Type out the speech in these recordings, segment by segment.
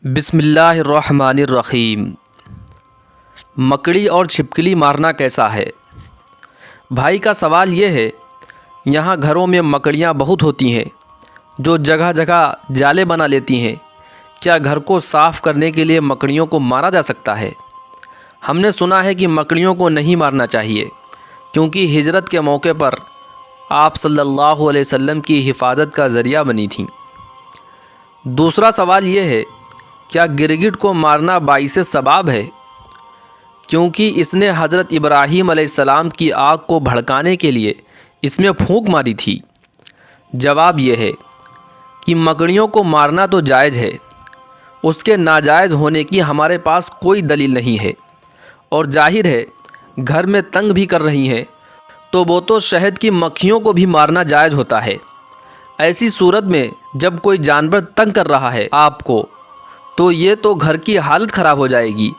بسم اللہ الرحمن الرحیم۔ مکڑی اور چھپکلی مارنا کیسا ہے؟ بھائی کا سوال یہ ہے، یہاں گھروں میں مکڑیاں بہت ہوتی ہیں جو جگہ جگہ جالے بنا لیتی ہیں۔ کیا گھر کو صاف کرنے کے لیے مکڑیوں کو مارا جا سکتا ہے؟ ہم نے سنا ہے کہ مکڑیوں کو نہیں مارنا چاہیے کیونکہ ہجرت کے موقع پر آپ صلی اللہ علیہ وسلم کی حفاظت کا ذریعہ بنی تھیں۔ دوسرا سوال یہ ہے، کیا گرگٹ کو مارنا باعث ثواب ہے کیونکہ اس نے حضرت ابراہیم علیہ السلام کی آگ کو بھڑکانے کے لیے اس میں پھونک ماری تھی؟ جواب یہ ہے کہ مکڑیوں کو مارنا تو جائز ہے، اس کے ناجائز ہونے کی ہمارے پاس کوئی دلیل نہیں ہے، اور ظاہر ہے گھر میں تنگ بھی کر رہی ہیں تو وہ تو شہد کی مکھیوں کو بھی مارنا جائز ہوتا ہے۔ ایسی صورت میں جب کوئی جانور تنگ کر رہا ہے آپ کو تو یہ تو گھر کی حالت خراب ہو جائے گی۔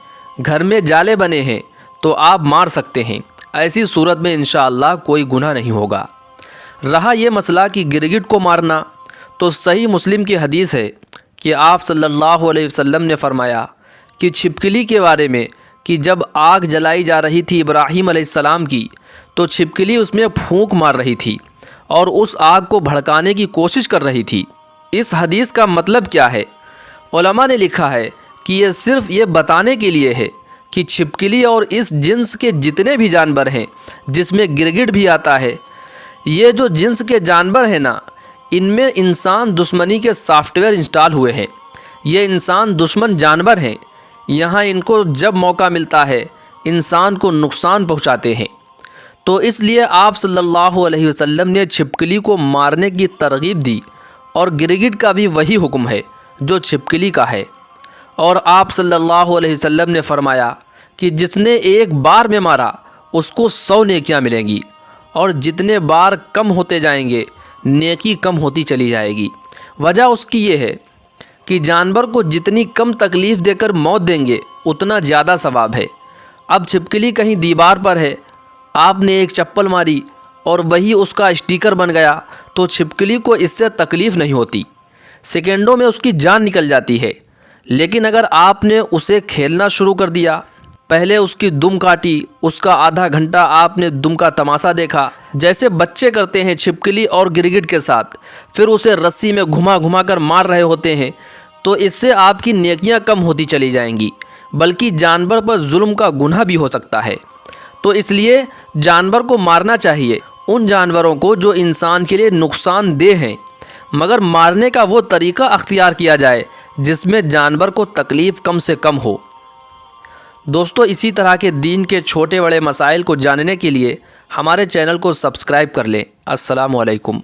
گھر میں جالے بنے ہیں تو آپ مار سکتے ہیں، ایسی صورت میں انشاءاللہ کوئی گناہ نہیں ہوگا۔ رہا یہ مسئلہ کہ گرگٹ کو مارنا، تو صحیح مسلم کی حدیث ہے کہ آپ صلی اللہ علیہ وسلم نے فرمایا کہ چھپکلی کے بارے میں کہ جب آگ جلائی جا رہی تھی ابراہیم علیہ السلام کی تو چھپکلی اس میں پھونک مار رہی تھی اور اس آگ کو بھڑکانے کی کوشش کر رہی تھی۔ اس حدیث کا مطلب کیا ہے؟ علماء نے لکھا ہے کہ یہ صرف یہ بتانے کے لیے ہے کہ چھپکلی اور اس جنس کے جتنے بھی جانور ہیں جس میں گرگٹ بھی آتا ہے، یہ جو جنس کے جانور ہیں نا، ان میں انسان دشمنی کے سافٹ ویئر انسٹال ہوئے ہیں۔ یہ انسان دشمن جانور ہیں، یہاں ان کو جب موقع ملتا ہے انسان کو نقصان پہنچاتے ہیں۔ تو اس لیے آپ صلی اللہ علیہ وسلم نے چھپکلی کو مارنے کی ترغیب دی، اور گرگٹ کا بھی وہی حکم ہے جو چھپکلی کا ہے۔ اور آپ صلی اللہ علیہ وسلم نے فرمایا کہ جس نے ایک بار میں مارا اس کو 100 نیکیاں ملیں گی، اور جتنے بار کم ہوتے جائیں گے نیکی کم ہوتی چلی جائے گی۔ وجہ اس کی یہ ہے کہ جانور کو جتنی کم تکلیف دے کر موت دیں گے اتنا زیادہ ثواب ہے۔ اب چھپکلی کہیں دیوار پر ہے، آپ نے ایک چپل ماری اور وہی اس کا اسٹیکر بن گیا تو چھپکلی کو اس سے تکلیف نہیں ہوتی، سیکنڈوں میں اس کی جان نکل جاتی ہے۔ لیکن اگر آپ نے اسے کھیلنا شروع کر دیا، پہلے اس کی دم کاٹی، اس کا آدھا گھنٹہ آپ نے دم کا تماشا دیکھا جیسے بچے کرتے ہیں چھپکلی اور گرگٹ کے ساتھ، پھر اسے رسی میں گھما گھما کر مار رہے ہوتے ہیں، تو اس سے آپ کی نیکیاں کم ہوتی چلی جائیں گی، بلکہ جانور پر ظلم کا گناہ بھی ہو سکتا ہے۔ تو اس لیے جانور کو مارنا چاہیے، ان جانوروں کو جو انسان کے لیے نقصان دہ ہیں، مگر مارنے کا وہ طریقہ اختیار کیا جائے جس میں جانور کو تکلیف کم سے کم ہو۔ دوستو، اسی طرح کے دین کے چھوٹے بڑے مسائل کو جاننے کے لیے ہمارے چینل کو سبسکرائب کر لیں۔ السلام علیکم۔